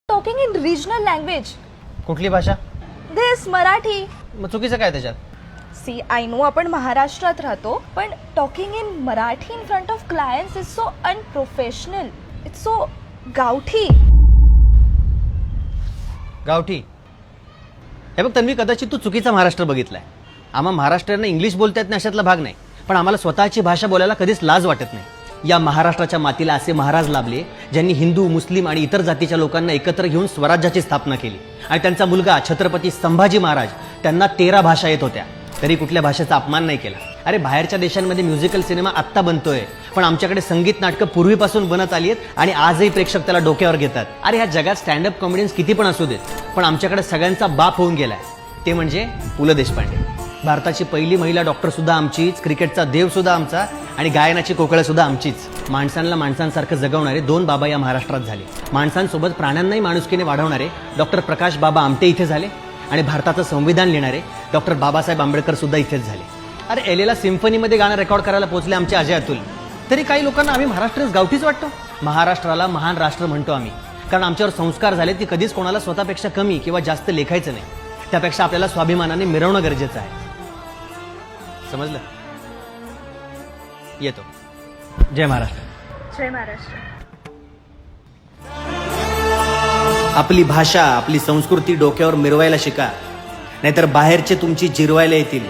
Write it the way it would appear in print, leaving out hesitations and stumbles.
Talking in regional language. कुठली भाषा? दिस मराठी. मग चुकीचं काय त्याच्यात? सी आय नो आपण महाराष्ट्रात राहतो, पण talking in Marathi in front of clients is so unprofessional. It's so गावठी. गावठी? हे बघ तन्वी, कदाचित तू चुकीचा महाराष्ट्र बघितलाय. आम्हा महाराष्ट्रीयांना इंग्लिश बोलता येत नाही अशातला भाग नाही, पण आम्हाला स्वतःची भाषा बोलायला कधीच लाज वाटत नाही. या महाराष्ट्राच्या मातीला असे महाराज लाभले ज्यांनी हिंदू, मुस्लिम आणि इतर जातीच्या लोकांना एकत्र घेऊन स्वराज्याची स्थापना केली. आणि त्यांचा मुलगा छत्रपती संभाजी महाराज, त्यांना 13 भाषा येत होत्या, तरी कुठल्या भाषेचा अपमान नाही केला. अरे बाहेरच्या देशांमध्ये म्युझिकल सिनेमा आत्ता बनतोय, पण आमच्याकडे संगीत नाटकं पूर्वीपासून बनत आली आहेत आणि आजही प्रेक्षक त्याला डोक्यावर घेतात. अरे ह्या जगात स्टँडअप कॉमेडियन्स किती पण असू देत, पण आमच्याकडे सगळ्यांचा बाप होऊन गेलाय, ते म्हणजे पु ल देशपांडे. भारताची पहिली महिला डॉक्टर सुद्धा आमचीच, क्रिकेटचा देव सुद्धा आमचा आणि गायनाची कोकळं सुद्धा आमचीच. माणसांना माणसांसारखं जगवणारे 2 बाबा या महाराष्ट्रात झाले. माणसांसोबत प्राण्यांनाही माणुसकीने वाढवणारे डॉक्टर प्रकाश बाबा आमटे इथे झाले आणि भारताचं संविधान लिहिणारे डॉक्टर बाबासाहेब आंबेडकर सुद्धा इथेच झाले. अरे एलेला सिम्फनीमध्ये गाणं रेकॉर्ड करायला पोहोचले आमचे अजय अतुल. तरी काही लोकांना आम्ही महाराष्ट्रच गावठीच वाटतो. महाराष्ट्राला महान राष्ट्र म्हणतो आम्ही, कारण आमच्यावर संस्कार झाले की कधीच कोणाला स्वतःपेक्षा कमी किंवा जास्त लेखायचं नाही. त्यापेक्षा आपल्याला स्वाभिमानाने मिरवणं गरजेचं आहे. समजलं? येतो. जय महाराष्ट्र. जय महाराष्ट्र. आपली भाषा, आपली संस्कृती डोक्यावर मिरवायला शिका, नाहीतर बाहेरचे तुमची जिरवायला येतील.